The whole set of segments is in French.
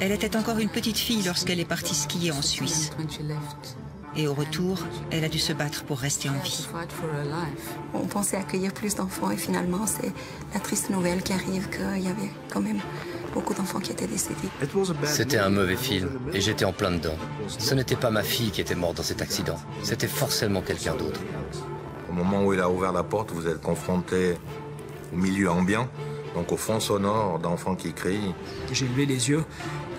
Elle était encore une petite fille lorsqu'elle est partie skier en Suisse. Et au retour, elle a dû se battre pour rester en vie. On pensait accueillir plus d'enfants et finalement, c'est la triste nouvelle qui arrive qu'il y avait quand même beaucoup d'enfants qui étaient décédés. C'était un mauvais film et j'étais en plein dedans. Ce n'était pas ma fille qui était morte dans cet accident. C'était forcément quelqu'un d'autre. Au moment où il a ouvert la porte, vous êtes confronté au milieu ambiant, donc au fond sonore d'enfants qui crient. J'ai levé les yeux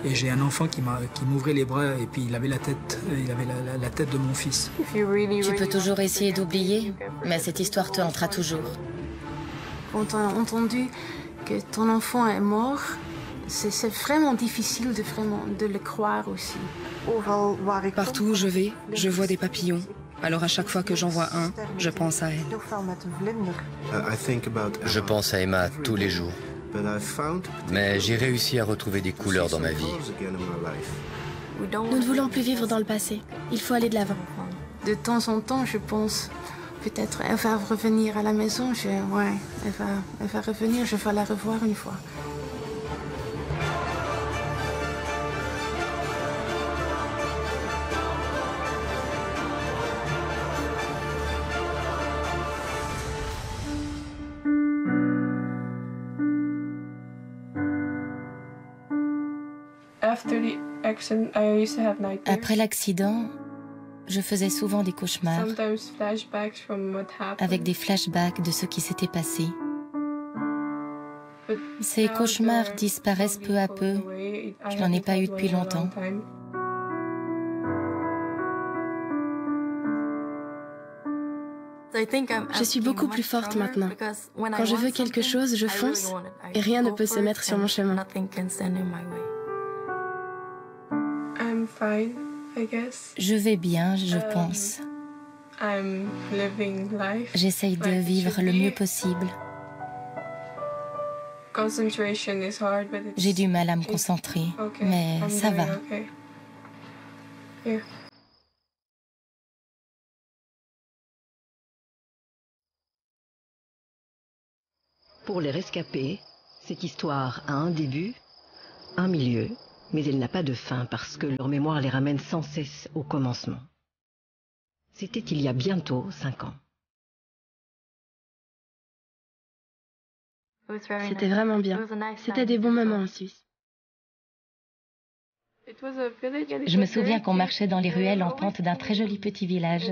et j'ai un enfant qui m'ouvrait les bras et puis il avait la tête de mon fils. Tu peux toujours essayer d'oublier, mais cette histoire te hantera toujours. Quand tu as entendu que ton enfant est mort, c'est vraiment difficile de le croire aussi. Partout où je vais, je vois des papillons. Alors à chaque fois que j'en vois un, je pense à elle. Je pense à Emma tous les jours. Mais j'ai réussi à retrouver des couleurs dans ma vie. Nous ne voulons plus vivre dans le passé. Il faut aller de l'avant. De temps en temps, je pense, peut-être elle va revenir à la maison. Elle va revenir, je vais la revoir une fois. Après l'accident, je faisais souvent des cauchemars avec des flashbacks de ce qui s'était passé. Ces cauchemars disparaissent peu à peu. Je n'en ai pas eu depuis longtemps. Je suis beaucoup plus forte maintenant. Quand je veux quelque chose, je fonce et rien ne peut se mettre sur mon chemin. Je vais bien, je pense. J'essaye de vivre le mieux possible. J'ai du mal à me concentrer, mais ça va. Pour les rescapés, cette histoire a un début, un milieu, mais elle n'a pas de fin parce que leur mémoire les ramène sans cesse au commencement. C'était il y a bientôt 5 ans. C'était vraiment bien. C'était des bons moments en Suisse. Je me souviens qu'on marchait dans les ruelles en pente d'un très joli petit village.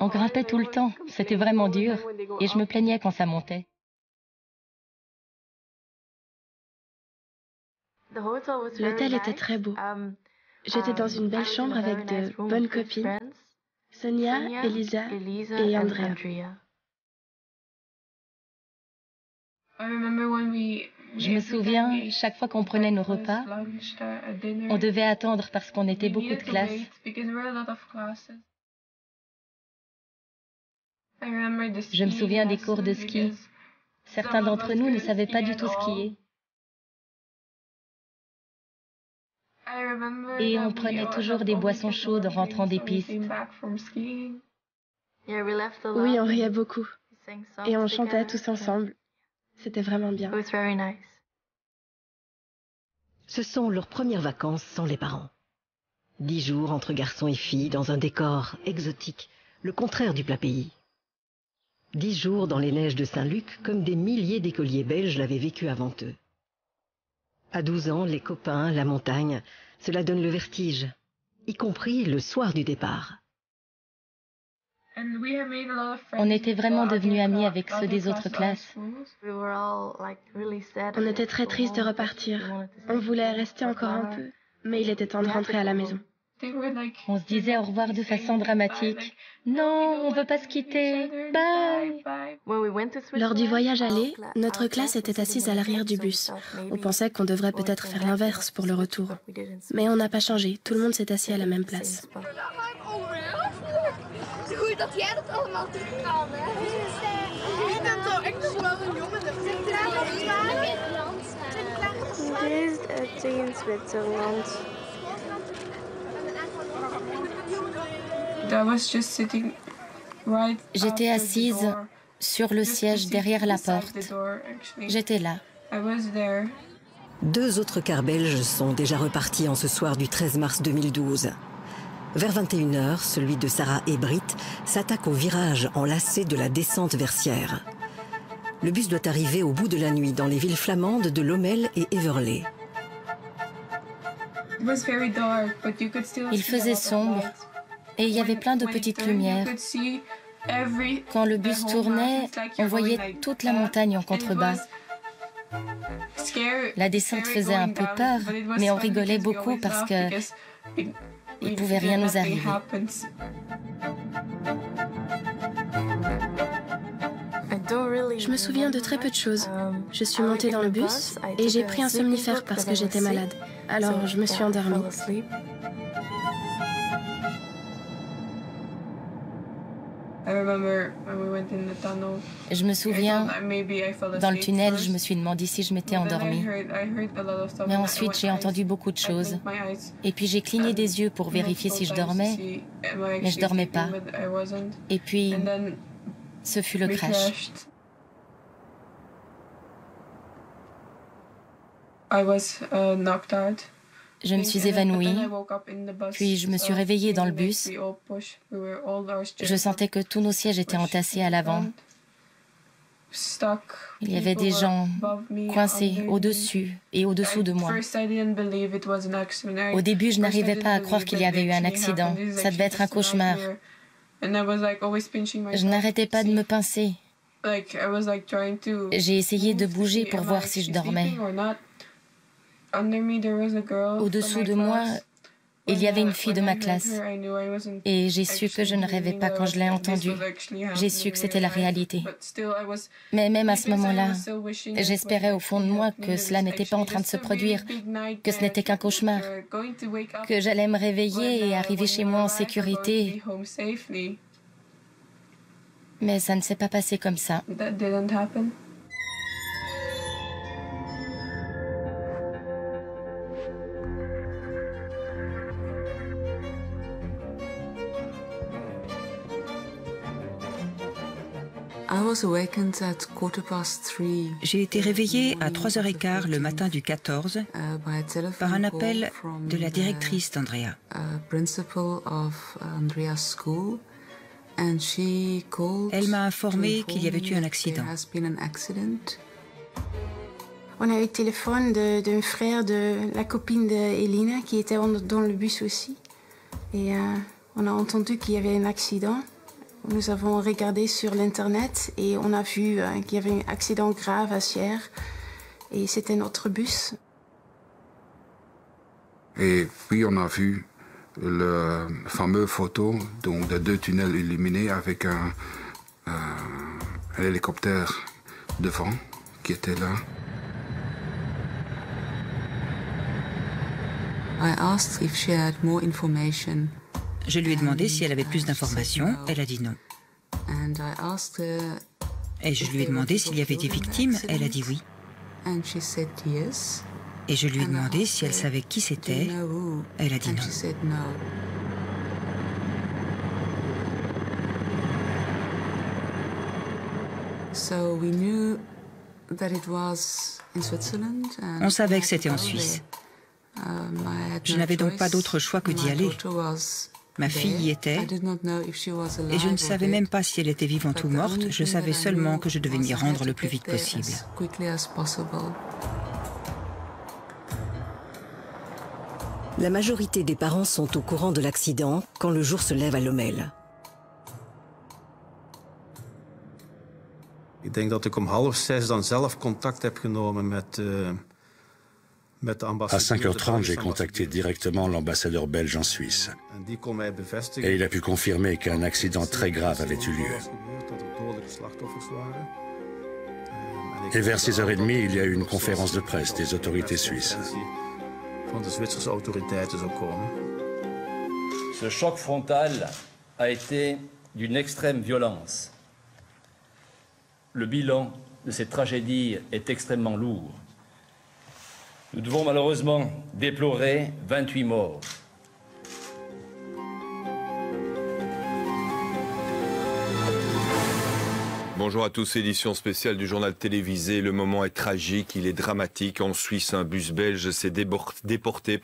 On grimpait tout le temps, c'était vraiment dur, et je me plaignais quand ça montait. L'hôtel était très beau. J'étais dans une belle chambre avec de bonnes copines, Sonia, Elisa et Andrea. Je me souviens, chaque fois qu'on prenait nos repas, on devait attendre parce qu'on était beaucoup de classe. Je me souviens des cours de ski. Certains d'entre nous ne savaient pas du tout skier. Et on prenait toujours des boissons chaudes en rentrant des pistes. Oui, on riait beaucoup. Et on chantait tous ensemble. C'était vraiment bien. Ce sont leurs premières vacances sans les parents. 10 jours entre garçons et filles dans un décor exotique, le contraire du plat pays. 10 jours dans les neiges de Saint-Luc comme des milliers d'écoliers belges l'avaient vécu avant eux. À 12 ans, les copains, la montagne, cela donne le vertige, y compris le soir du départ. On était vraiment devenus amis avec ceux des autres classes. On était très tristes de repartir. On voulait rester encore un peu, mais il était temps de rentrer à la maison. On se disait au revoir de façon dramatique. Non, on veut pas se quitter. Bye. Lors du voyage aller, notre classe était assise à l'arrière du bus. On pensait qu'on devrait peut-être faire l'inverse pour le retour. Mais on n'a pas changé. Tout le monde s'est assis à la même place. J'étais assise sur le siège derrière la porte. J'étais là. 2 autres cars belges sont déjà repartis en ce soir du 13 mars 2012. Vers 21 h, celui de Sarah et Britt s'attaque au virage enlacé de la descente vers Sierre. Le bus doit arriver au bout de la nuit dans les villes flamandes de Lommel et Heverlee. Il faisait sombre et il y avait plein de petites lumières. Quand le bus tournait, on voyait toute la montagne en contrebas. La descente faisait un peu peur, mais on rigolait beaucoup parce que il ne pouvait rien nous arriver. Je me souviens de très peu de choses. Je suis montée dans le bus et j'ai pris un somnifère parce que j'étais malade. Alors je me suis endormie. Je me souviens, dans le tunnel, je me suis demandé si je m'étais endormie. Mais ensuite, j'ai entendu beaucoup de choses. Et puis, j'ai cligné des yeux pour vérifier si je dormais, mais je dormais pas. Et puis, ce fut le crash. Je me suis évanouie, puis je me suis réveillée dans le bus. Je sentais que tous nos sièges étaient entassés à l'avant. Il y avait des gens coincés au-dessus et au-dessous de moi. Au début, je n'arrivais pas à croire qu'il y avait eu un accident. Ça devait être un cauchemar. Je n'arrêtais pas de me pincer. J'ai essayé de bouger pour voir si je dormais. Au-dessous de moi, il y avait une fille de ma classe. Et j'ai su que je ne rêvais pas quand je l'ai entendue. J'ai su que c'était la réalité. Mais même à ce moment-là, j'espérais au fond de moi que cela n'était pas en train de se produire, que ce n'était qu'un cauchemar, que j'allais me réveiller et arriver chez moi en sécurité. Mais ça ne s'est pas passé comme ça. J'ai été réveillée à 3h15 le matin du 14 par un appel de la directrice d'Andrea. Elle m'a informé qu'il y avait eu un accident. On a eu le téléphone d'un frère de la copine d'Elina qui était dans le bus aussi. Et on a entendu qu'il y avait un accident. Nous avons regardé sur l'internet et on a vu qu'il y avait un accident grave à Sierre. Et c'était notre bus. Et puis on a vu la fameuse photo donc, de 2 tunnels illuminés avec un hélicoptère devant qui était là. Je lui ai demandé si elle avait plus d'informations. Elle a dit non. Et je lui ai demandé s'il y avait des victimes. Elle a dit oui. Et je lui ai demandé si elle savait qui c'était. Elle a dit non. On savait que c'était en Suisse. Je n'avais donc pas d'autre choix que d'y aller. Ma fille y était, et je ne savais même pas si elle était vivante ou morte. Je savais seulement que je devais m'y rendre le plus vite possible. La majorité des parents sont au courant de l'accident quand le jour se lève à Lommel. Ik denk dat ik om 5:30 dan zelf contact heb genomen met À 5h30, j'ai contacté directement l'ambassadeur belge en Suisse. Et il a pu confirmer qu'un accident très grave avait eu lieu. Et vers 6h30, il y a eu une conférence de presse des autorités suisses. Ce choc frontal a été d'une extrême violence. Le bilan de cette tragédie est extrêmement lourd. Nous devons malheureusement déplorer 28 morts. Bonjour à tous, édition spéciale du journal télévisé. Le moment est tragique, il est dramatique. En Suisse, un bus belge s'est déporté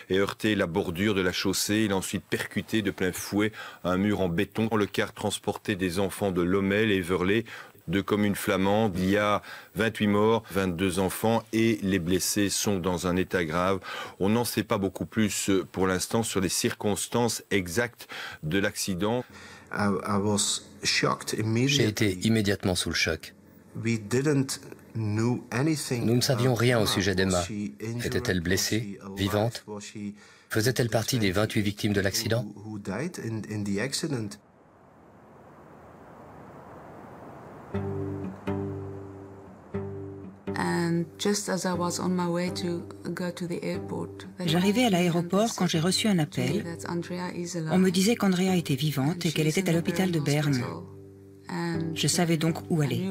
et heurté la bordure de la chaussée. Il a ensuite percuté de plein fouet un mur en béton. Le car transportait des enfants de Lommel et Everley, deux communes flamandes. Il y a 28 morts, 22 enfants et les blessés sont dans un état grave. On n'en sait pas beaucoup plus pour l'instant sur les circonstances exactes de l'accident. J'ai été immédiatement sous le choc. Nous ne savions rien au sujet d'Emma. Était-elle blessée, vivante? Faisait-elle partie des 28 victimes de l'accident? J'arrivais à l'aéroport quand j'ai reçu un appel. On me disait qu'Andrea était vivante et qu'elle était à l'hôpital de Berne. Je savais donc où aller.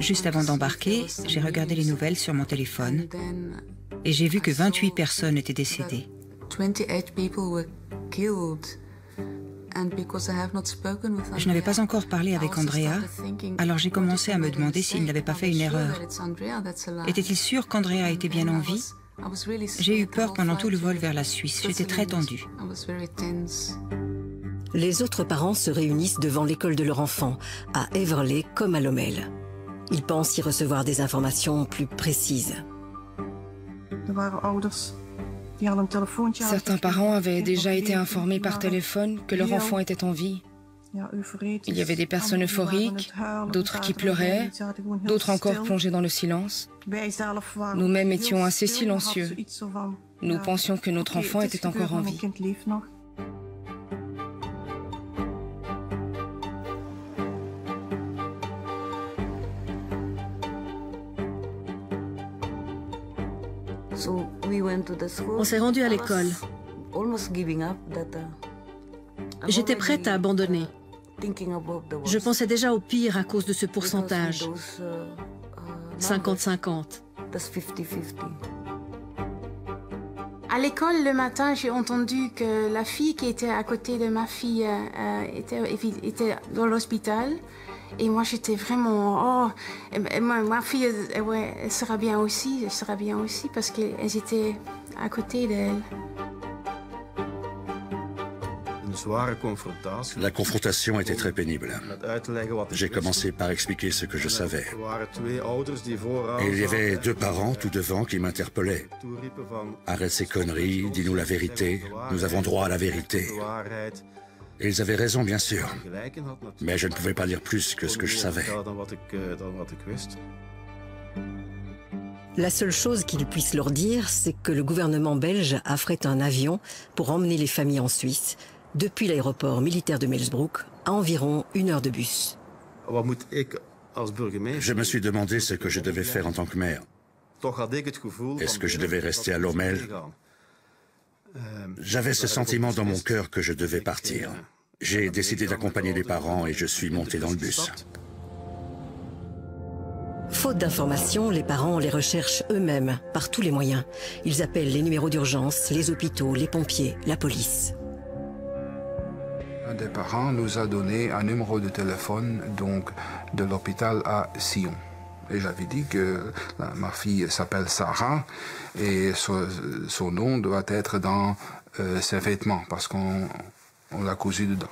Juste avant d'embarquer, j'ai regardé les nouvelles sur mon téléphone et j'ai vu que 28 personnes étaient décédées. Je n'avais pas encore parlé avec Andrea, alors j'ai commencé à me demander s'il n'avait pas fait une erreur. Était-il sûr qu'Andrea était bien en vie? J'ai eu peur pendant tout le vol vers la Suisse. J'étais très tendue. Les autres parents se réunissent devant l'école de leur enfant, à Everley comme à Lommel. Ils pensent y recevoir des informations plus précises. Certains parents avaient déjà été informés par téléphone que leur enfant était en vie. Il y avait des personnes euphoriques, d'autres qui pleuraient, d'autres encore plongées dans le silence. Nous-mêmes étions assez silencieux. Nous pensions que notre enfant était encore en vie. On s'est rendu à l'école. J'étais prête à abandonner. Je pensais déjà au pire à cause de ce pourcentage. 50-50. À l'école, le matin, j'ai entendu que la fille qui était à côté de ma fille était dans l'hôpital. Et moi, j'étais vraiment, ma fille, elle sera bien aussi, parce qu'elles étaient à côté d'elle. La confrontation était très pénible. J'ai commencé par expliquer ce que je savais. Et il y avait deux parents tout devant qui m'interpellaient. Arrête ces conneries, dis-nous la vérité, nous avons droit à la vérité. Et ils avaient raison, bien sûr. Mais je ne pouvais pas dire plus que ce que je savais. La seule chose qu'ils puissent leur dire, c'est que le gouvernement belge affrète un avion pour emmener les familles en Suisse, depuis l'aéroport militaire de Melsbroek, à environ 1 heure de bus. Je me suis demandé ce que je devais faire en tant que maire. Est-ce que je devais rester à Lommel? J'avais ce sentiment dans mon cœur que je devais partir. J'ai décidé d'accompagner les parents et je suis monté dans le bus. Faute d'informations, les parents les recherchent eux-mêmes, par tous les moyens. Ils appellent les numéros d'urgence, les hôpitaux, les pompiers, la police. Un des parents nous a donné un numéro de téléphone donc, de l'hôpital à Sion. Et j'avais dit que ma fille s'appelle Sarah et son nom doit être dans ses vêtements parce qu'on l'a cousu dedans.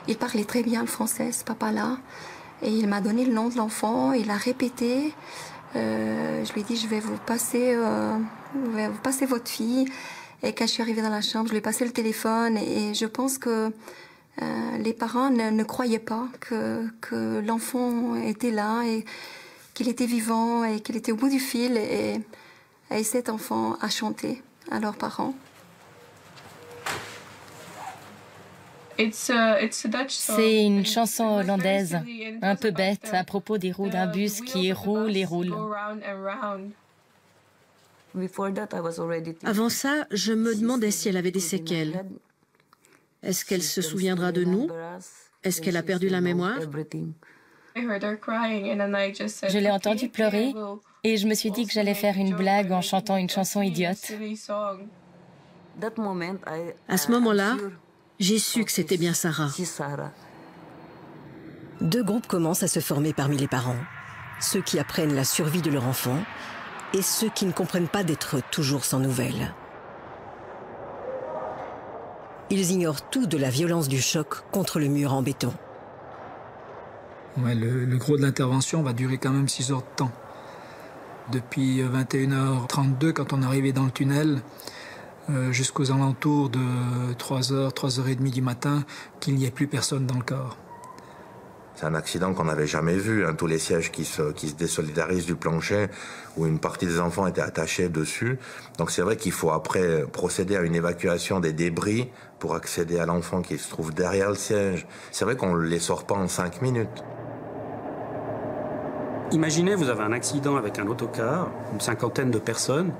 Il parlait très bien le français, ce papa-là. Et il m'a donné le nom de l'enfant, il a répété. Je lui ai dit, je vais vous passer votre fille. Et quand je suis arrivée dans la chambre, je lui ai passé le téléphone. Et je pense que les parents ne croyaient pas que l'enfant était là et qu'il était vivant et qu'il était au bout du fil. Et cet enfant a chanté à leurs parents. C'est une chanson hollandaise, un peu bête, à propos des roues d'un bus qui roule et roule. Avant ça, je me demandais si elle avait des séquelles. Est-ce qu'elle se souviendra de nous? Est-ce qu'elle a perdu la mémoire? Je l'ai entendue pleurer et je me suis dit que j'allais faire une blague en chantant une chanson idiote. À ce moment-là, j'ai su que c'était bien Sarah. Deux groupes commencent à se former parmi les parents. Ceux qui apprennent la survie de leur enfant et ceux qui ne comprennent pas d'être toujours sans nouvelles. Ils ignorent tout de la violence du choc contre le mur en béton. Ouais, le gros de l'intervention va durer quand même 6 heures de temps. Depuis 21h32, quand on est arrivé dans le tunnel, jusqu'aux alentours de 3h, 3h30 du matin, qu'il n'y ait plus personne dans le corps. C'est un accident qu'on n'avait jamais vu, hein, tous les sièges qui se désolidarisent du plancher, où une partie des enfants étaient attachés dessus. Donc c'est vrai qu'il faut après procéder à une évacuation des débris pour accéder à l'enfant qui se trouve derrière le siège. C'est vrai qu'on ne les sort pas en 5 minutes. Imaginez, vous avez un accident avec un autocar, une 50aine de personnes.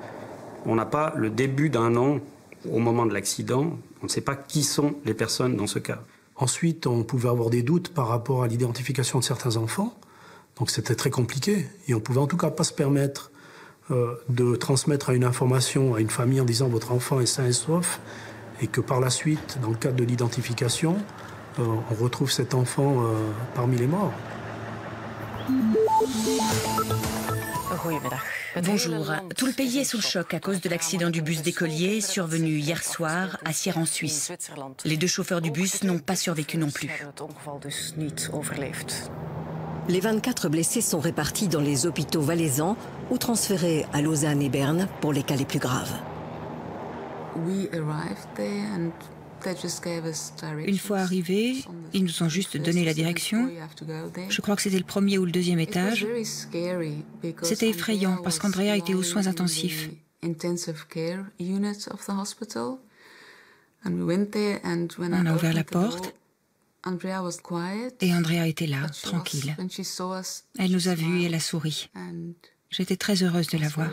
On n'a pas le début d'un nom au moment de l'accident. On ne sait pas qui sont les personnes dans ce cas. Ensuite, on pouvait avoir des doutes par rapport à l'identification de certains enfants. Donc c'était très compliqué. Et on pouvait en tout cas pas se permettre de transmettre une information à une famille en disant votre enfant est sain et sauf. Et que par la suite, dans le cadre de l'identification, on retrouve cet enfant parmi les morts. Bonjour. Tout le pays est sous le choc à cause de l'accident du bus d'écoliers survenu hier soir à Sierre en Suisse. Les 2 chauffeurs du bus n'ont pas survécu non plus. Les 24 blessés sont répartis dans les hôpitaux valaisans ou transférés à Lausanne et Berne pour les cas les plus graves. Une fois arrivés, ils nous ont juste donné la direction. Je crois que c'était le 1er ou le 2e étage. C'était effrayant parce qu'Andrea était aux soins intensifs. On a ouvert la porte et Andrea était là, tranquille. Elle nous a vus et elle a souri. J'étais très heureuse de la voir.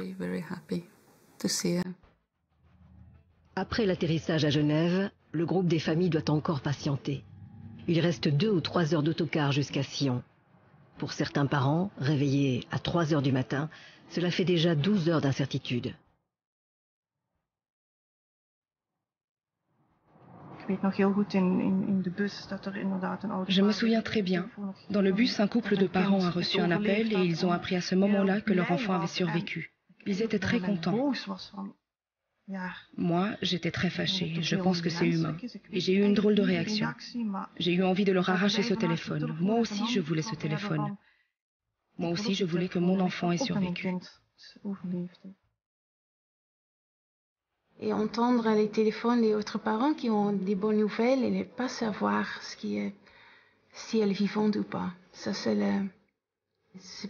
Après l'atterrissage à Genève, le groupe des familles doit encore patienter. Il reste 2 ou 3 heures d'autocar jusqu'à Sion. Pour certains parents, réveillés à 3 heures du matin, cela fait déjà 12 heures d'incertitude. Je me souviens très bien. Dans le bus, un couple de parents a reçu un appel et ils ont appris à ce moment-là que leur enfant avait survécu. Ils étaient très contents. Moi, j'étais très fâchée. Je pense que c'est humain. Et j'ai eu une drôle de réaction. J'ai eu envie de leur arracher ce téléphone. Moi aussi, je voulais ce téléphone. Moi aussi, je voulais que mon enfant ait survécu. Et entendre les téléphones des autres parents qui ont des bonnes nouvelles et ne pas savoir si elle est vivante ou pas. Ça, c'est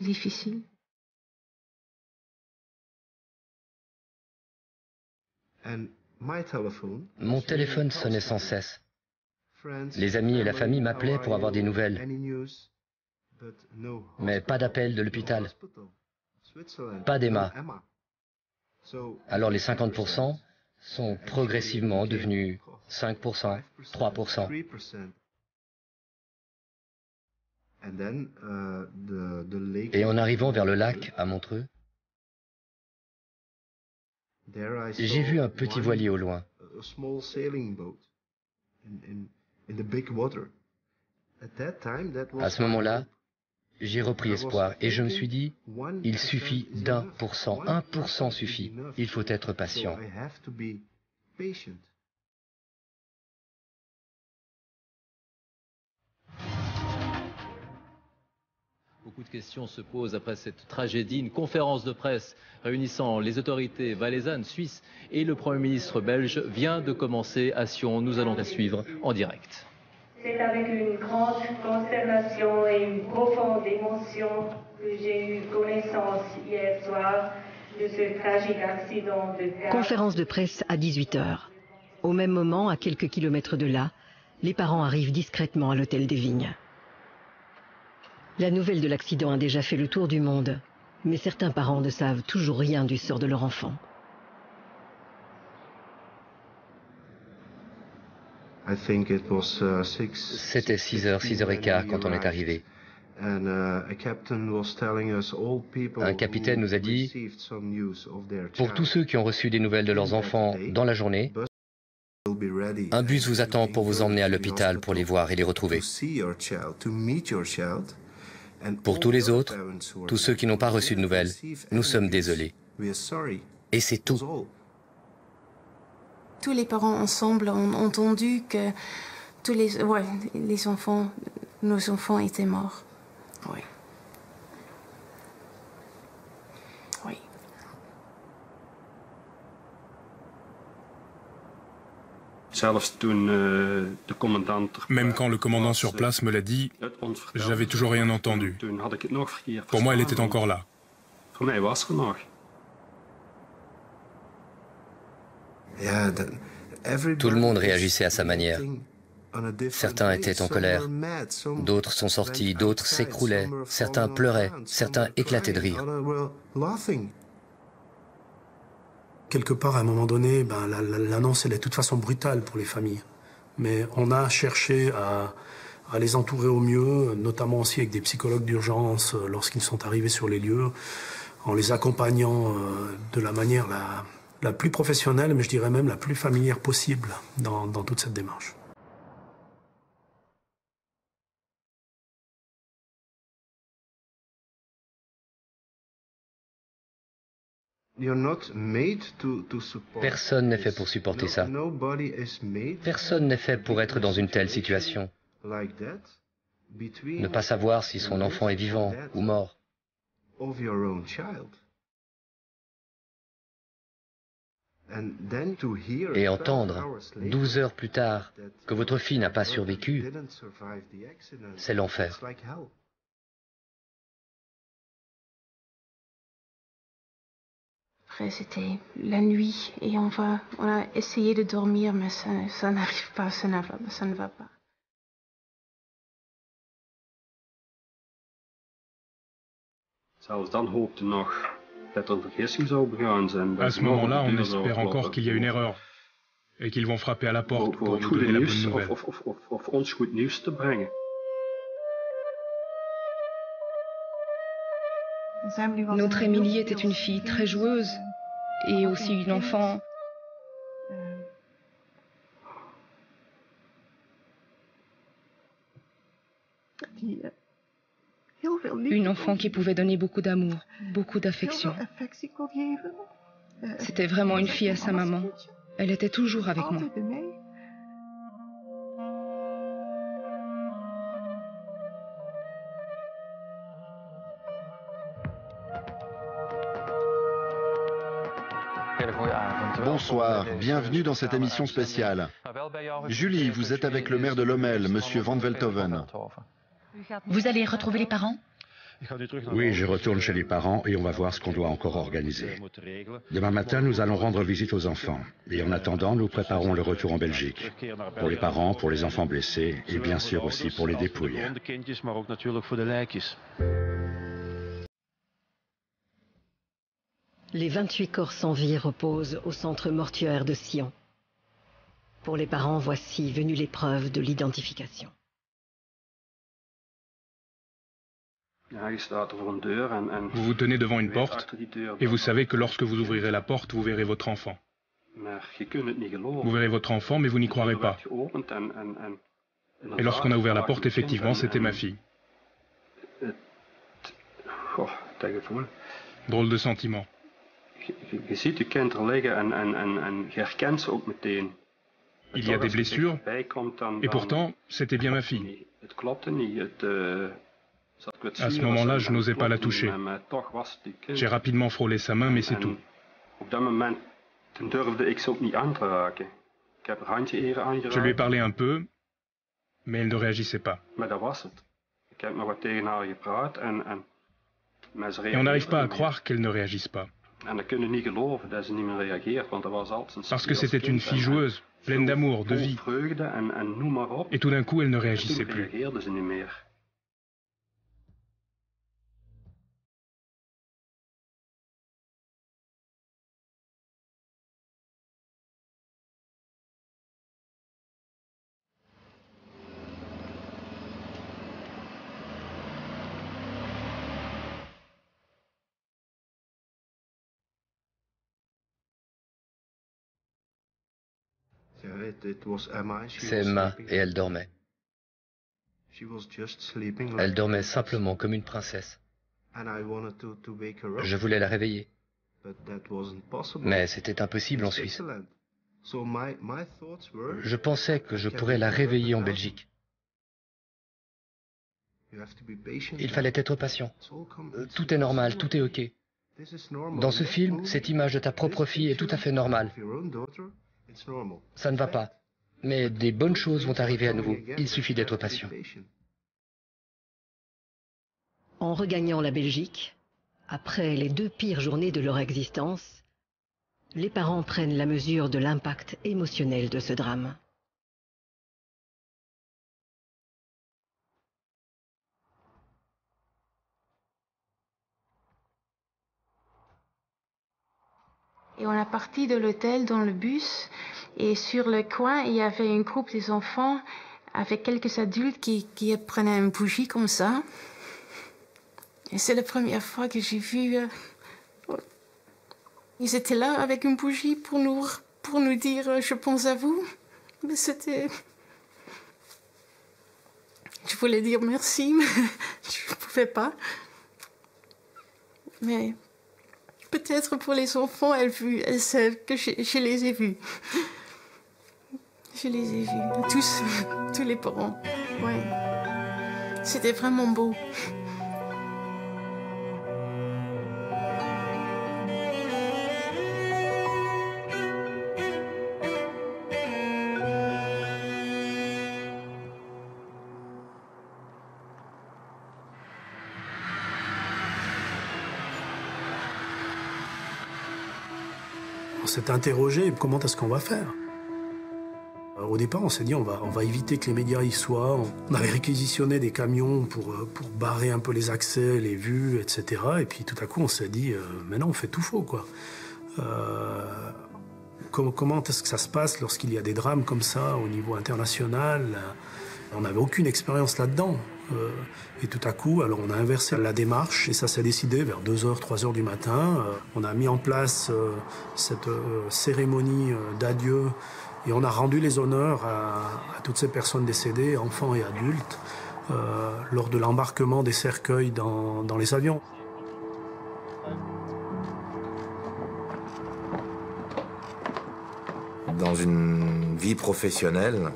difficile. Mon téléphone sonnait sans cesse. Les amis et la famille m'appelaient pour avoir des nouvelles. Mais pas d'appel de l'hôpital. Pas d'Emma. Alors les 50% sont progressivement devenus 5%, 3%. Et en arrivant vers le lac à Montreux, j'ai vu un petit voilier au loin. À ce moment-là, j'ai repris espoir et je me suis dit, il suffit d'1%, 1% suffit, il faut être patient. Beaucoup de questions se posent après cette tragédie. Une conférence de presse réunissant les autorités valaisannes, suisses et le Premier ministre belge vient de commencer à Sion. Nous allons la suivre en direct. C'est avec une grande consternation et une profonde émotion que j'ai eu connaissance hier soir de ce tragique accident de car. Conférence de presse à 18h. Au même moment, à quelques kilomètres de là, les parents arrivent discrètement à l'hôtel des Vignes. La nouvelle de l'accident a déjà fait le tour du monde, mais certains parents ne savent toujours rien du sort de leur enfant. C'était 6h, 6h15 quand on est arrivé. Un capitaine nous a dit, pour tous ceux qui ont reçu des nouvelles de leurs enfants dans la journée, Un bus vous attend pour vous emmener à l'hôpital pour les voir et les retrouver. Pour tous les autres, tous ceux qui n'ont pas reçu de nouvelles, nous sommes désolés. Et c'est tout. Tous les parents ensemble ont entendu que les enfants, nos enfants étaient morts. Oui. Oui. Même quand le commandant sur place me l'a dit, j'avais toujours rien entendu. Pour moi, elle était encore là. Tout le monde réagissait à sa manière. Certains étaient en colère, d'autres sont sortis, d'autres s'écroulaient, certains pleuraient, certains éclataient de rire. Quelque part, à un moment donné, l'annonce, elle est de toute façon brutale pour les familles. Mais on a cherché à les entourer au mieux, notamment aussi avec des psychologues d'urgence lorsqu'ils sont arrivés sur les lieux, en les accompagnant de la manière la plus professionnelle, mais je dirais même la plus familière possible dans toute cette démarche. Personne n'est fait pour supporter ça. Personne n'est fait pour être dans une telle situation. Ne pas savoir si son enfant est vivant ou mort. Et entendre, 12 heures plus tard, que votre fille n'a pas survécu, c'est l'enfer. Après, c'était la nuit et on a essayé de dormir, mais ça n'arrive pas, ça ne va pas. À ce moment-là, on espère encore qu'il y a une erreur et qu'ils vont frapper à la porte pour nous donner la bonne nouvelle. Notre Émilie était une fille très joueuse et aussi une enfant qui pouvait donner beaucoup d'amour, beaucoup d'affection. C'était vraiment une fille à sa maman. Elle était toujours avec moi. Bonsoir, bienvenue dans cette émission spéciale. Julie, vous êtes avec le maire de Lommel, Monsieur Van Velthoven. Vous allez retrouver les parents? Oui, je retourne chez les parents et on va voir ce qu'on doit encore organiser. Demain matin, nous allons rendre visite aux enfants. Et en attendant, nous préparons le retour en Belgique. Pour les parents, pour les enfants blessés et bien sûr aussi pour les dépouilles. Les 28 corps sans vie reposent au centre mortuaire de Sion. Pour les parents, voici venue l'épreuve de l'identification. Vous vous tenez devant une porte et vous savez que lorsque vous ouvrirez la porte, vous verrez votre enfant. Vous verrez votre enfant, mais vous n'y croirez pas. Et lorsqu'on a ouvert la porte, effectivement, c'était ma fille. Drôle de sentiment. Il y a des blessures, et pourtant, c'était bien ma fille. À ce moment-là, je n'osais pas la toucher. J'ai rapidement frôlé sa main, mais c'est tout. Je lui ai parlé un peu, mais elle ne réagissait pas. Et on n'arrive pas à croire qu'elle ne réagisse pas. Parce que c'était une fille joueuse, pleine d'amour, de vie. Et tout d'un coup, elle ne réagissait plus. C'est Emma et elle dormait. Elle dormait simplement comme une princesse. Je voulais la réveiller. Mais c'était impossible en Suisse. Je pensais que je pourrais la réveiller en Belgique. Il fallait être patient. Tout est normal, tout est OK. Dans ce film, cette image de ta propre fille est tout à fait normale. Ça ne va pas. Mais des bonnes choses vont arriver à nouveau. Il suffit d'être patient. En regagnant la Belgique, après les 2 pires journées de leur existence, les parents prennent la mesure de l'impact émotionnel de ce drame. Et on est parti de l'hôtel dans le bus et sur le coin, il y avait un groupe des enfants avec quelques adultes qui prenaient une bougie comme ça. Et c'est la première fois que j'ai vu... ils étaient là avec une bougie pour nous dire « je pense à vous ». Mais c'était... Je voulais dire merci, mais je ne pouvais pas. Mais... peut-être pour les enfants, elles savent que je les ai vus. Je les ai vus, tous les parents. Ouais. C'était vraiment beau. On s'est interrogé, comment est-ce qu'on va faire? Au départ, on s'est dit, on va éviter que les médias y soient. On avait réquisitionné des camions pour barrer un peu les accès, les vues, etc. Et puis tout à coup, on s'est dit, mais non, on fait tout faux, quoi. Comment est-ce que ça se passe lorsqu'il y a des drames comme ça au niveau international? On n'avait aucune expérience là-dedans. Et tout à coup, alors on a inversé la démarche et ça s'est décidé vers 2h, 3h du matin. On a mis en place cette cérémonie d'adieu et on a rendu les honneurs à toutes ces personnes décédées, enfants et adultes, lors de l'embarquement des cercueils dans les avions. Dans une vie professionnelle,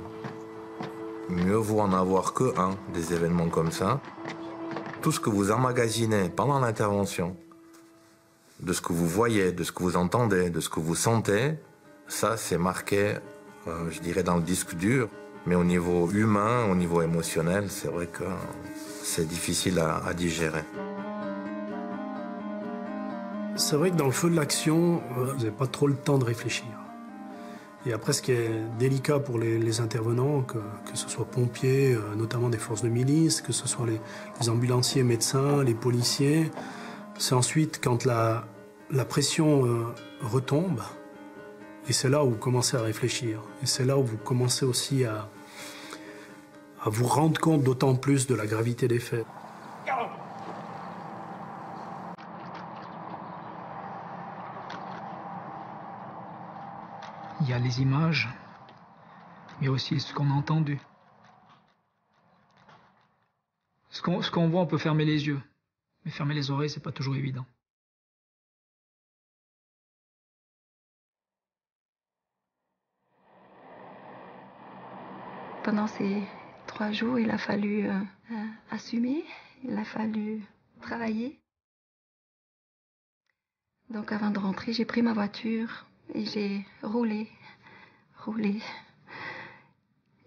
mieux vaut en avoir que un des événements comme ça. Tout ce que vous emmagasinez pendant l'intervention, de ce que vous voyez, de ce que vous entendez, de ce que vous sentez, ça c'est marqué, je dirais, dans le disque dur. Mais au niveau humain, au niveau émotionnel, c'est vrai que c'est difficile à digérer. C'est vrai que dans le feu de l'action, vous n'avez pas trop le temps de réfléchir. Et après, ce qui est délicat pour les intervenants, que ce soit pompiers, notamment des forces de milice, que ce soit les ambulanciers, médecins, les policiers, c'est ensuite quand la pression retombe, et c'est là où vous commencez à réfléchir. Et c'est là où vous commencez aussi à vous rendre compte d'autant plus de la gravité des faits. Il y a les images, mais aussi ce qu'on a entendu. Ce qu'on voit, on peut fermer les yeux, mais fermer les oreilles, c'est pas toujours évident. Pendant ces 3 jours, il a fallu assumer, il a fallu travailler. Donc avant de rentrer, j'ai pris ma voiture et j'ai roulé.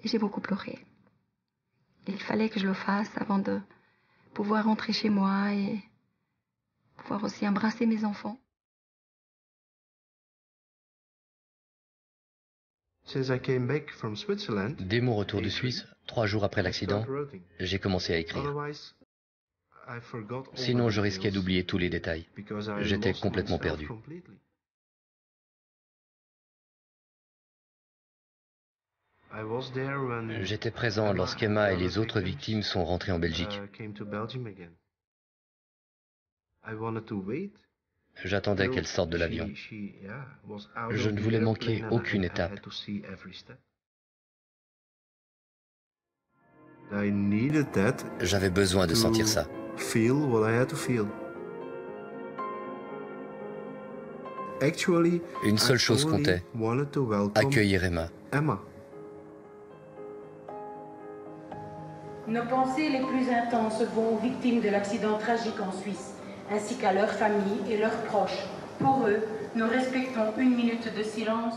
Et j'ai beaucoup pleuré. Il fallait que je le fasse avant de pouvoir rentrer chez moi et pouvoir aussi embrasser mes enfants. Dès mon retour de Suisse, 3 jours après l'accident, j'ai commencé à écrire. Sinon, je risquais d'oublier tous les détails. J'étais complètement perdu. J'étais présent lorsqu'Emma et les autres victimes sont rentrées en Belgique. J'attendais qu'elle sorte de l'avion. Je ne voulais manquer aucune étape. J'avais besoin de sentir ça. Une seule chose comptait, accueillir Emma. Nos pensées les plus intenses vont aux victimes de l'accident tragique en Suisse, ainsi qu'à leurs familles et leurs proches. Pour eux, nous respectons 1 minute de silence.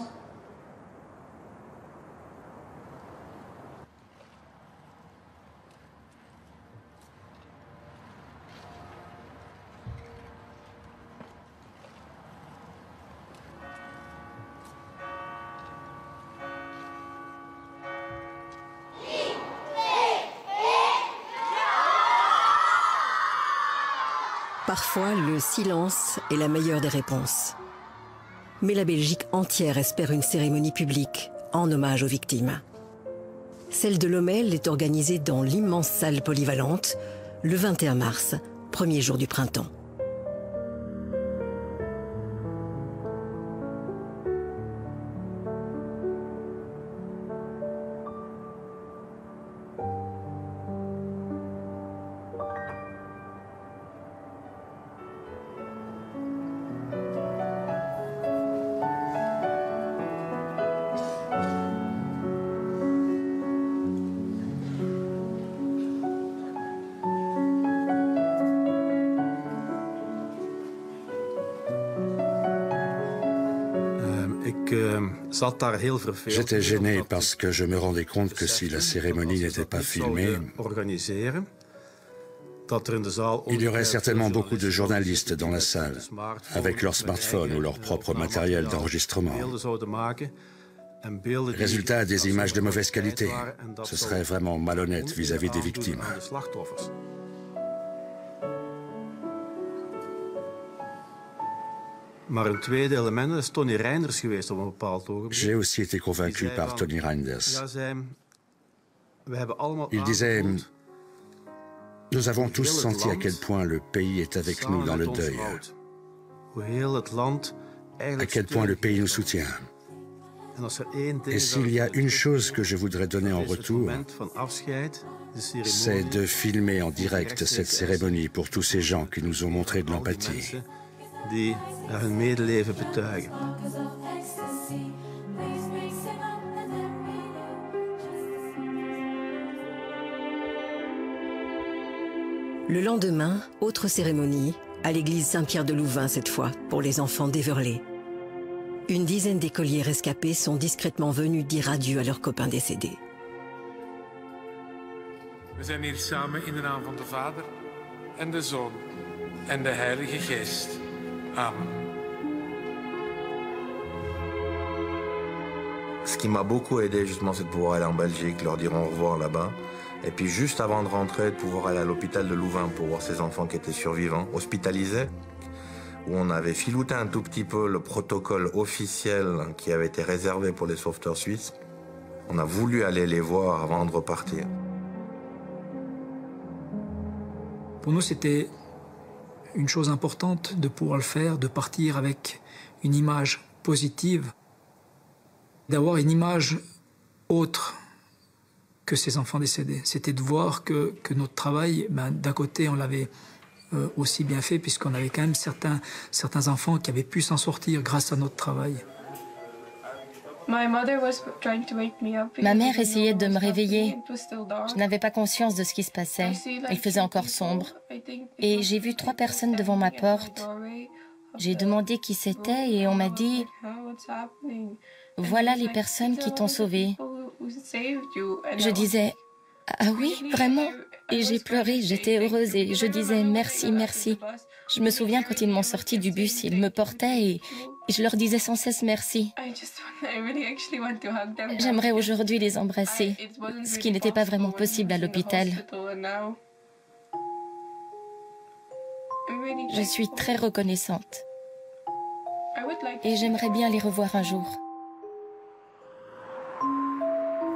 Parfois, le silence est la meilleure des réponses. Mais la Belgique entière espère une cérémonie publique en hommage aux victimes. Celle de Lommel est organisée dans l'immense salle polyvalente le 21 mars, premier jour du printemps. J'étais gêné parce que je me rendais compte que si la cérémonie n'était pas filmée, il y aurait certainement beaucoup de journalistes dans la salle, avec leur smartphone ou leur propre matériel d'enregistrement. Résultat, des images de mauvaise qualité. Ce serait vraiment malhonnête vis-à-vis des victimes. J'ai aussi été convaincu par Tony Reinders. Il disait, nous avons tous senti à quel point le pays est avec nous dans le deuil, à quel point le pays nous soutient. Et s'il y a une chose que je voudrais donner en retour, c'est de filmer en direct cette cérémonie pour tous ces gens qui nous ont montré de l'empathie. Le lendemain, autre cérémonie, à l'église Saint-Pierre de Louvain cette fois, pour les enfants d'Everley. Une dizaine d'écoliers rescapés sont discrètement venus dire adieu à leurs copains décédés. We zijn hier samen in de naam van de Vader en de Zoon en de Heilige Geest. Amen. Ce qui m'a beaucoup aidé justement, c'est de pouvoir aller en Belgique, leur dire au revoir là-bas. Et puis juste avant de rentrer, de pouvoir aller à l'hôpital de Louvain pour voir ces enfants qui étaient survivants, hospitalisés, où on avait filouté un tout petit peu le protocole officiel qui avait été réservé pour les sauveteurs suisses. On a voulu aller les voir avant de repartir. Pour nous, c'était une chose importante de pouvoir le faire, de partir avec une image positive, d'avoir une image autre que ces enfants décédés. C'était de voir que notre travail, d'un côté, on l'avait aussi bien fait, puisqu'on avait quand même certains enfants qui avaient pu s'en sortir grâce à notre travail. Ma mère essayait de me réveiller. Je n'avais pas conscience de ce qui se passait. Il faisait encore sombre. Et j'ai vu 3 personnes devant ma porte. J'ai demandé qui c'était et on m'a dit « Voilà les personnes qui t'ont sauvé ». Je disais « Ah oui, vraiment ?» Et j'ai pleuré, j'étais heureuse et je disais « Merci, merci ». Je me souviens quand ils m'ont sorti du bus, ils me portaient et je leur disais sans cesse merci. J'aimerais aujourd'hui les embrasser, ce qui n'était pas vraiment possible à l'hôpital. Je suis très reconnaissante et j'aimerais bien les revoir un jour.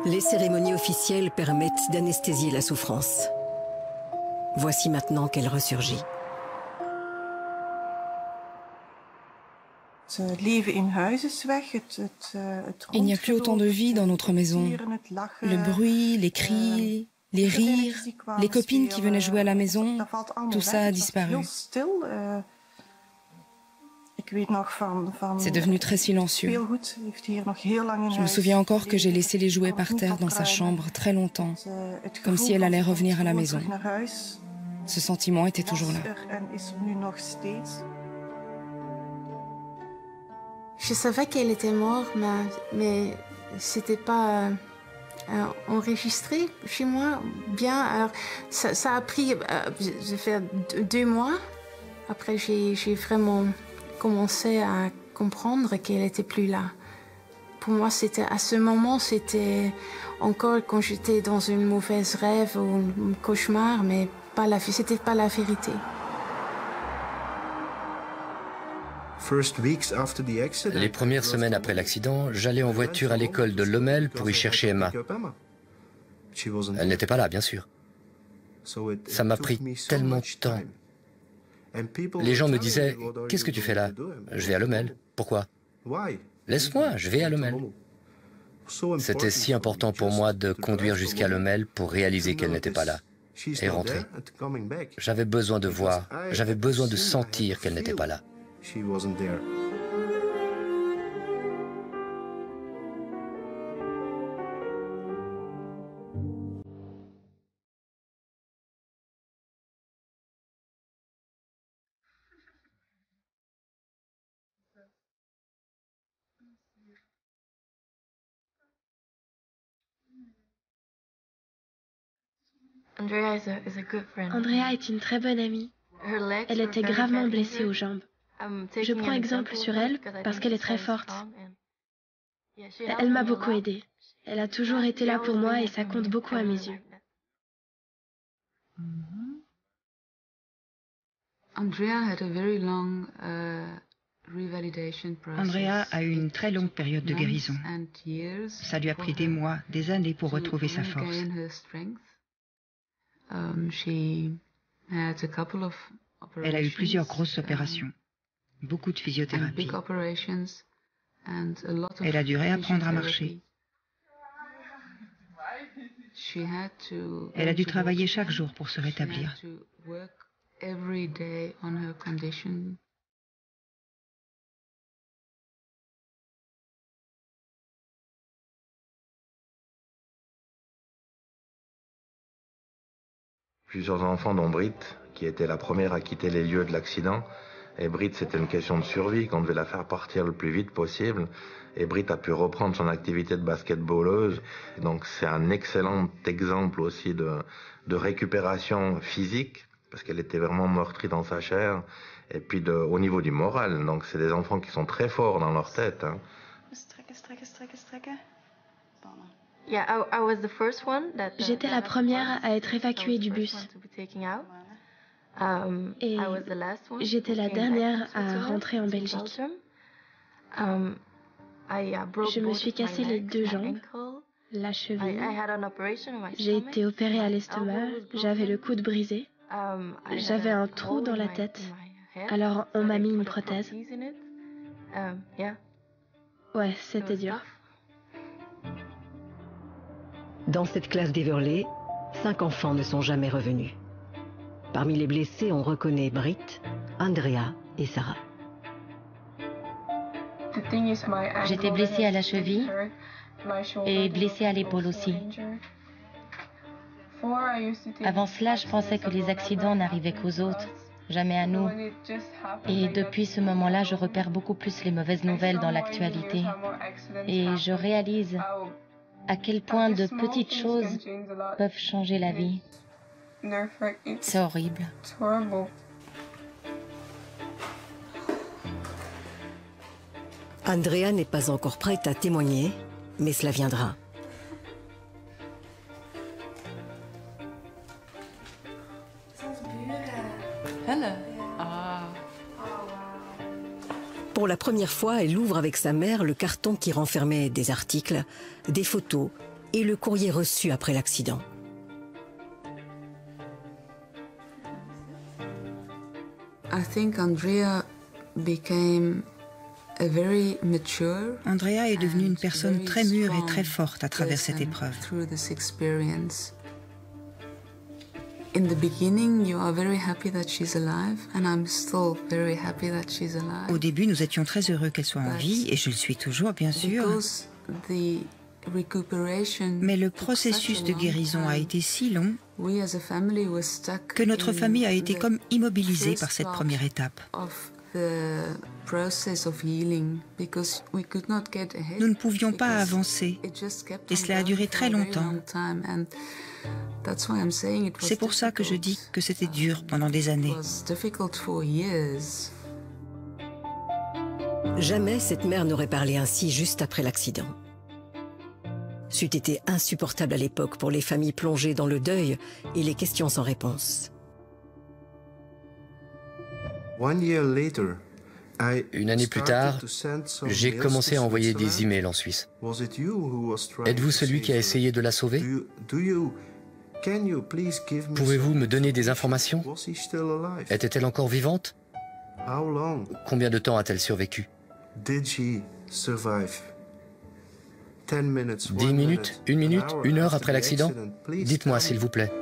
Les cérémonies officielles permettent d'anesthésier la souffrance. Voici maintenant qu'elle ressurgit. Il n'y a plus autant de vie dans notre maison. Le bruit, les cris, Les rires, les copines qui venaient jouer à la maison, tout ça a disparu. C'est devenu très silencieux. Je me souviens encore que j'ai laissé les jouets par terre dans sa chambre très longtemps, comme si elle allait revenir à la maison. Ce sentiment était toujours là. Je savais qu'elle était morte, mais c'était pas enregistré chez moi bien. Alors, ça a pris, j'ai fait 2 mois. Après, j'ai vraiment commencé à comprendre qu'elle n'était plus là. Pour moi, à ce moment, c'était encore quand j'étais dans une mauvaise rêve ou un cauchemar, mais c'était pas la vérité. Les premières semaines après l'accident, j'allais en voiture à l'école de Lommel pour y chercher Emma. Elle n'était pas là, bien sûr. Ça m'a pris tellement de temps. Les gens me disaient « Qu'est-ce que tu fais là ?»« Je vais à Lommel. »« Pourquoi ?»« Laisse-moi, je vais à Lommel. » C'était si important pour moi de conduire jusqu'à Lommel pour réaliser qu'elle n'était pas là et rentrer. J'avais besoin de voir, j'avais besoin de sentir qu'elle n'était pas là. Andrea est une très bonne amie. Elle était gravement blessée aux jambes. Je prends exemple sur elle parce qu'elle est très forte. Elle m'a beaucoup aidée. Elle a toujours été là pour moi et ça compte beaucoup à mes yeux. Andrea a eu une très longue période de guérison. Ça lui a pris des mois, des années pour retrouver sa force. Elle a eu plusieurs grosses opérations, beaucoup de physiothérapie. Elle a dû réapprendre à marcher. Elle a dû travailler chaque jour pour se rétablir. Plusieurs enfants, dont Brit, qui était la première à quitter les lieux de l'accident. Et Brit, c'était une question de survie, qu'on devait la faire partir le plus vite possible. Et Brit a pu reprendre son activité de basketballeuse. Donc c'est un excellent exemple aussi de récupération physique, parce qu'elle était vraiment meurtrie dans sa chair. Et puis au niveau du moral. Donc c'est des enfants qui sont très forts dans leur tête. Hein. J'étais la première à être évacuée du bus. Et j'étais la dernière à rentrer en Belgique. Je me suis cassé les 2 jambes, la cheville. J'ai été opérée à l'estomac, j'avais le coude brisé. J'avais un trou dans la tête, alors on m'a mis une prothèse. Ouais, c'était dur. Dans cette classe d'Everley, 5 enfants ne sont jamais revenus. Parmi les blessés, on reconnaît Brit, Andrea et Sarah. J'étais blessée à la cheville et blessée à l'épaule aussi. Avant cela, je pensais que les accidents n'arrivaient qu'aux autres, jamais à nous. Et depuis ce moment-là, je repère beaucoup plus les mauvaises nouvelles dans l'actualité. Et je réalise à quel point de petites choses peuvent changer la vie. C'est horrible. Andrea n'est pas encore prête à témoigner, mais cela viendra. Pour la première fois, elle ouvre avec sa mère le carton qui renfermait des articles, des photos et le courrier reçu après l'accident. Andrea est devenue une personne très mûre et très forte à travers cette épreuve. Au début, nous étions très heureux qu'elle soit en vie, et je le suis toujours, bien sûr. Mais le processus de guérison a été si long que notre famille a été comme immobilisée par cette première étape. Nous ne pouvions pas avancer, et cela a duré très longtemps. C'est pour ça que je dis que c'était dur pendant des années. Jamais cette mère n'aurait parlé ainsi juste après l'accident. C'eût été insupportable à l'époque pour les familles plongées dans le deuil et les questions sans réponse. Une année plus tard, j'ai commencé à envoyer des emails en Suisse. Êtes-vous celui qui a essayé de la sauver? Pouvez-vous me donner des informations? Était-elle encore vivante? Combien de temps a-t-elle survécu? 10 minutes, 1 minute, 1 heure après l'accident? Dites-moi, s'il vous plaît.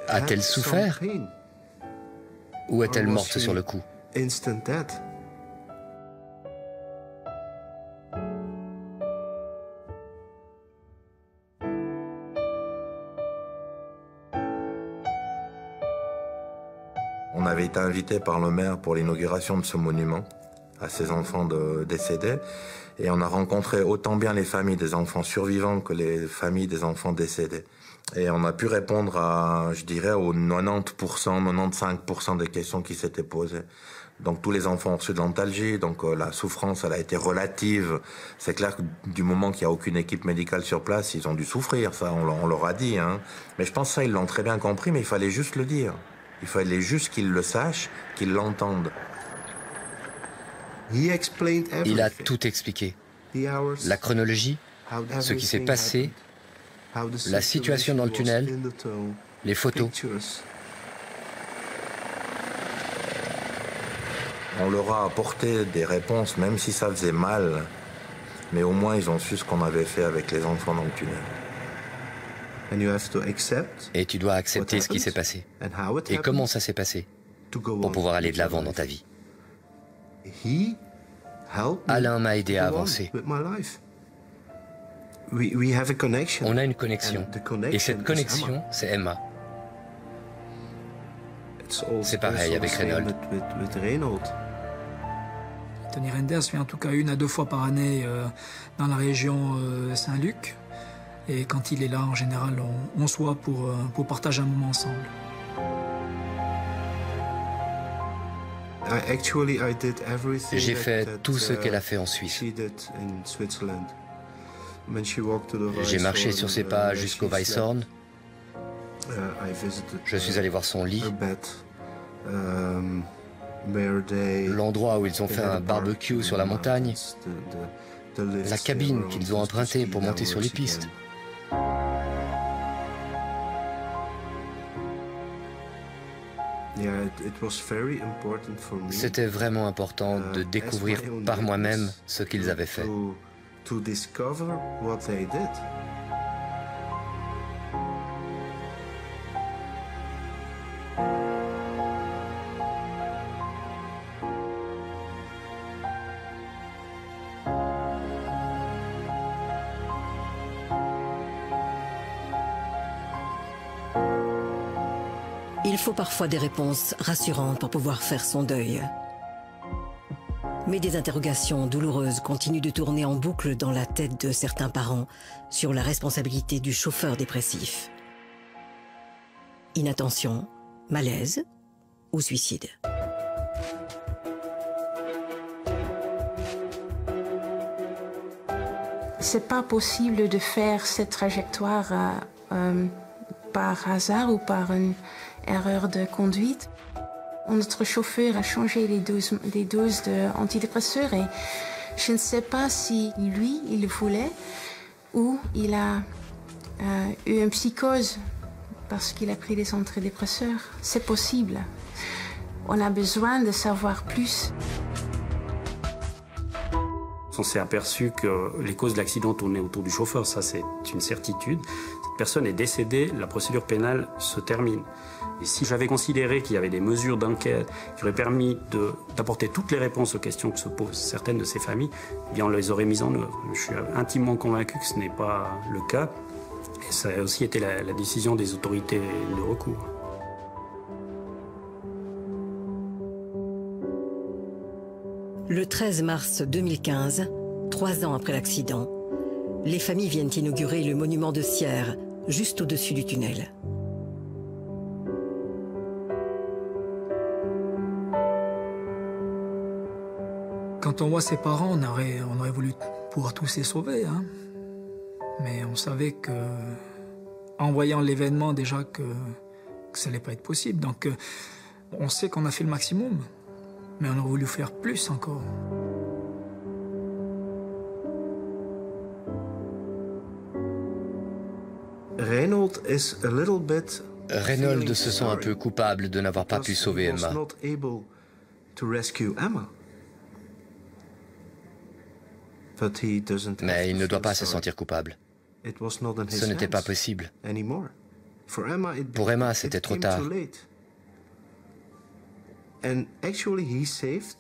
A-t-elle souffert? Ou est-elle morte sur le coup? On avait été invité par le maire pour l'inauguration de ce monument à ces enfants décédés. Et on a rencontré autant bien les familles des enfants survivants que les familles des enfants décédés. Et on a pu répondre à, je dirais, aux 90%, 95% des questions qui s'étaient posées. Donc tous les enfants ont reçu de l'antalgie, donc la souffrance, elle a été relative. C'est clair que du moment qu'il n'y a aucune équipe médicale sur place, ils ont dû souffrir, ça, on leur a dit. Hein. Mais je pense que ça, ils l'ont très bien compris, mais il fallait juste le dire. Il fallait juste qu'ils le sachent, qu'ils l'entendent. Il a tout expliqué. La chronologie, ce qui s'est passé, la situation dans le tunnel, les photos. On leur a apporté des réponses, même si ça faisait mal, mais au moins ils ont su ce qu'on avait fait avec les enfants dans le tunnel. Et tu dois accepter ce qui s'est passé. Et comment ça s'est passé pour pouvoir aller de l'avant dans ta vie. Alain m'a aidé à avancer. On a une connexion. Et cette connexion, c'est Emma. C'est pareil avec Reynold. Tony Renders vient en tout cas 1 à 2 fois par année dans la région Saint-Luc. Et quand il est là, en général, on se voit pour partager un moment ensemble. J'ai fait tout ce qu'elle a fait en Suisse. J'ai marché sur ses pas jusqu'au Weisshorn. Je suis allé voir son lit. L'endroit où ils ont fait un barbecue sur la montagne. La cabine qu'ils ont empruntée pour monter sur les pistes. C'était vraiment important de découvrir par moi-même ce qu'ils avaient fait. Il faut parfois des réponses rassurantes pour pouvoir faire son deuil. Mais des interrogations douloureuses continuent de tourner en boucle dans la tête de certains parents sur la responsabilité du chauffeur dépressif. Inattention, malaise ou suicide. C'est pas possible de faire cette trajectoire par hasard ou par une erreur de conduite. Notre chauffeur a changé les doses d'antidépresseurs et je ne sais pas si lui, il le voulait ou il a eu une psychose parce qu'il a pris des antidépresseurs. C'est possible. On a besoin de savoir plus. On s'est aperçu que les causes de l'accident tournaient autour du chauffeur, ça c'est une certitude. Cette personne est décédée, la procédure pénale se termine. Et si j'avais considéré qu'il y avait des mesures d'enquête qui auraient permis d'apporter toutes les réponses aux questions que se posent certaines de ces familles, eh bien on les aurait mises en œuvre. Je suis intimement convaincu que ce n'est pas le cas. Et ça a aussi été la décision des autorités de recours. Le 13 mars 2015, 3 ans après l'accident, les familles viennent inaugurer le monument de Sierre, juste au-dessus du tunnel. Quand on voit ses parents, on aurait voulu pouvoir tous les sauver, hein. Mais on savait que, en voyant l'événement déjà, que ça n'allait pas être possible. Donc on sait qu'on a fait le maximum. Mais on aurait voulu faire plus encore. Reinhold se sent un peu coupable de n'avoir pas pu sauver Emma. Mais il ne doit pas se sentir coupable. Ce n'était pas possible. Pour Emma, c'était trop tard.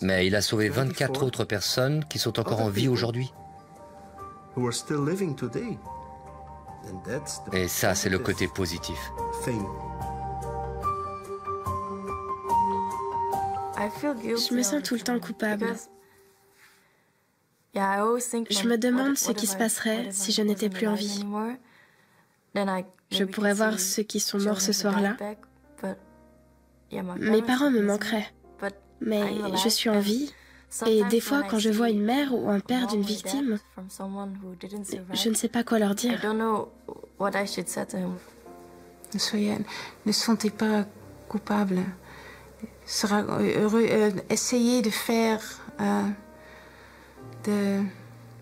Mais il a sauvé 24 autres personnes qui sont encore en vie aujourd'hui. Et ça, c'est le côté positif. Je me sens tout le temps coupable. Je me demande ce qui se passerait si je n'étais plus en vie. Je pourrais voir ceux qui sont morts ce soir-là. Mes parents me manqueraient, mais je suis en vie, et des fois quand je vois une mère ou un père d'une victime, je ne sais pas quoi leur dire. Ne sentez pas coupable. Essayez de faire...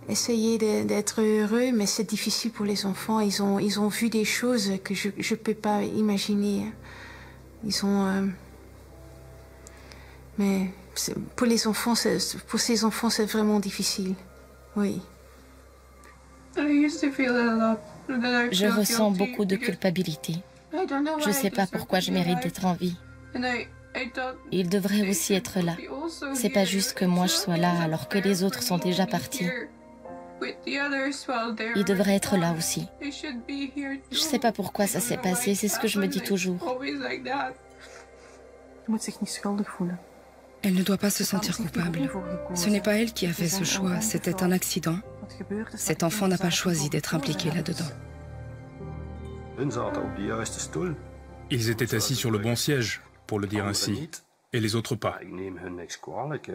Essayer d'être heureux, mais c'est difficile pour les enfants. Ils ont vu des choses que je ne peux pas imaginer. Mais pour ces enfants, c'est vraiment difficile. Oui. Je ressens beaucoup de culpabilité. Je ne sais pas pourquoi je mérite d'être en vie. Il devrait aussi être là. C'est pas juste que moi je sois là alors que les autres sont déjà partis. Il devrait être là aussi. Je sais pas pourquoi ça s'est passé, c'est ce que je me dis toujours. Elle ne doit pas se sentir coupable. Ce n'est pas elle qui a fait ce choix, c'était un accident. Cet enfant n'a pas choisi d'être impliqué là-dedans. Ils étaient assis sur le bon siège, pour le dire ainsi, et les autres pas.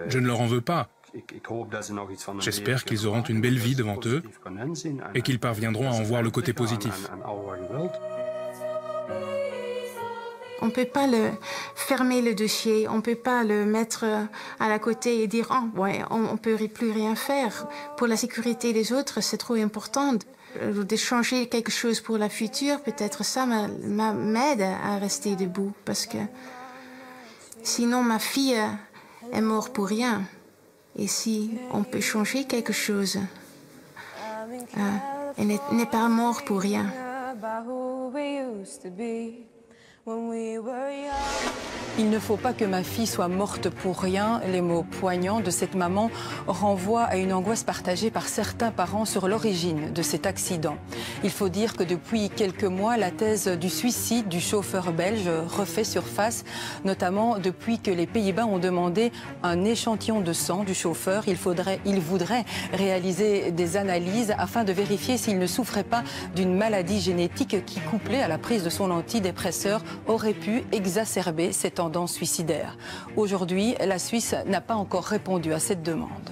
Je ne leur en veux pas. J'espère qu'ils auront une belle vie devant eux et qu'ils parviendront à en voir le côté positif. On ne peut pas fermer le dossier, on ne peut pas le mettre à la côté et dire « Oh, ouais, on ne peut plus rien faire. Pour la sécurité des autres, c'est trop important. De changer quelque chose pour la future, peut-être ça m'aide à rester debout. Parce que sinon, ma fille est morte pour rien. Et si on peut changer quelque chose, elle n'est pas morte pour rien. » Il ne faut pas que ma fille soit morte pour rien. Les mots poignants de cette maman renvoient à une angoisse partagée par certains parents sur l'origine de cet accident. Il faut dire que depuis quelques mois, la thèse du suicide du chauffeur belge refait surface, notamment depuis que les Pays-Bas ont demandé un échantillon de sang du chauffeur. Il voudrait réaliser des analyses afin de vérifier s'il ne souffrait pas d'une maladie génétique qui, couplée à la prise de son antidépresseur, aurait pu exacerber ses tendances suicidaires. Aujourd'hui, la Suisse n'a pas encore répondu à cette demande.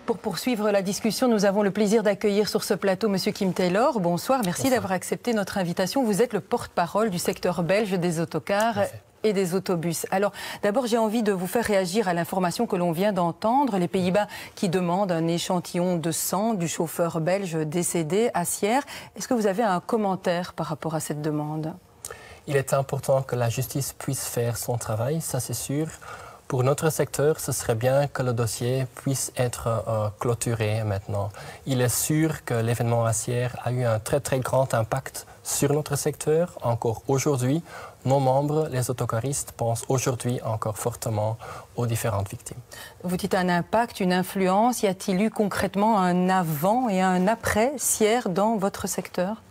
Pour poursuivre la discussion, nous avons le plaisir d'accueillir sur ce plateau M. Kim Taylor. Bonsoir, merci d'avoir accepté notre invitation. Vous êtes le porte-parole du secteur belge des autocars et des autobus. Alors, d'abord, j'ai envie de vous faire réagir à l'information que l'on vient d'entendre. Les Pays-Bas qui demandent un échantillon de sang du chauffeur belge décédé à Sierre. Est-ce que vous avez un commentaire par rapport à cette demande ? Il est important que la justice puisse faire son travail, ça c'est sûr. Pour notre secteur, ce serait bien que le dossier puisse être clôturé maintenant. Il est sûr que l'événement Acière a eu un très grand impact sur notre secteur. Encore aujourd'hui, nos membres, les autocaristes, pensent aujourd'hui encore fortement aux différentes victimes. Vous dites un impact, une influence. Y a-t-il eu concrètement un avant et un après Sierre dans votre secteur ?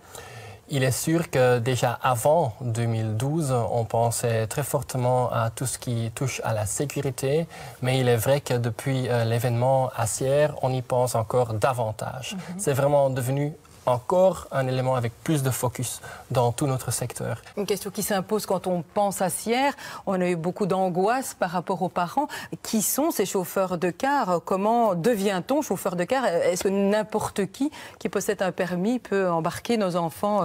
Il est sûr que déjà avant 2012, on pensait très fortement à tout ce qui touche à la sécurité, mais il est vrai que depuis l'événement Acière, on y pense encore davantage. C'est vraiment devenu encore un élément avec plus de focus dans tout notre secteur. Une question qui s'impose quand on pense à Sierre. On a eu beaucoup d'angoisse par rapport aux parents. Qui sont ces chauffeurs de car? Comment devient-on chauffeur de car? Est-ce que n'importe qui possède un permis peut embarquer nos enfants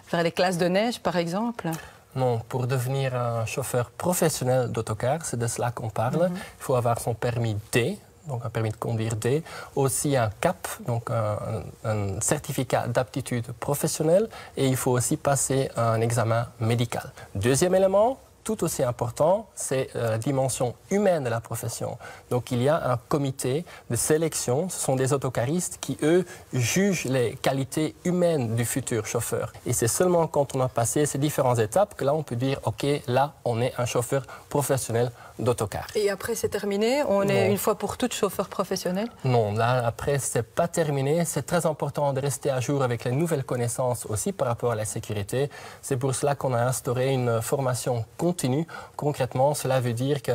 vers les classes de neige, par exemple? Non, pour devenir un chauffeur professionnel d'autocar, c'est de cela qu'on parle. Il faut avoir son permis D, donc un permis de conduire D, aussi un CAP, donc un certificat d'aptitude professionnelle, et il faut aussi passer un examen médical. Deuxième élément, tout aussi important, c'est la dimension humaine de la profession. Donc il y a un comité de sélection, ce sont des autocaristes qui, eux, jugent les qualités humaines du futur chauffeur. Et c'est seulement quand on a passé ces différentes étapes que là on peut dire, ok, là on est un chauffeur professionnel d'autocar. Et après c'est terminé? On est une fois pour toutes chauffeur professionnel? Non, là après c'est pas terminé. C'est très important de rester à jour avec les nouvelles connaissances aussi par rapport à la sécurité. C'est pour cela qu'on a instauré une formation continue. Concrètement, cela veut dire que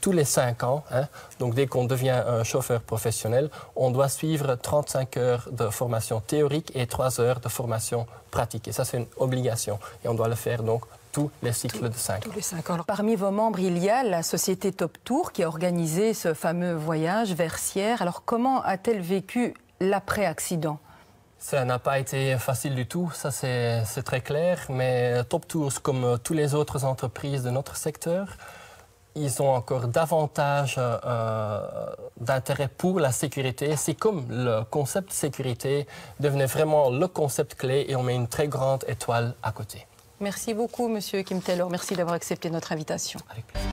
tous les 5 ans, donc dès qu'on devient un chauffeur professionnel, on doit suivre 35 heures de formation théorique et 3 heures de formation pratique. Et ça c'est une obligation. Et on doit le faire donc tous les cycles de 5 ans. Tous les 5 ans. Alors, parmi vos membres, il y a la société Top Tour qui a organisé ce fameux voyage vers Sierre. Alors comment a-t-elle vécu l'après-accident? Ça n'a pas été facile du tout, ça c'est très clair, mais Top Tours, comme toutes les autres entreprises de notre secteur, ils ont encore davantage d'intérêt pour la sécurité. C'est comme le concept sécurité devenait vraiment le concept clé et on met une très grande étoile à côté. Merci beaucoup, Monsieur Kim Taylor. Merci d'avoir accepté notre invitation. Avec plaisir.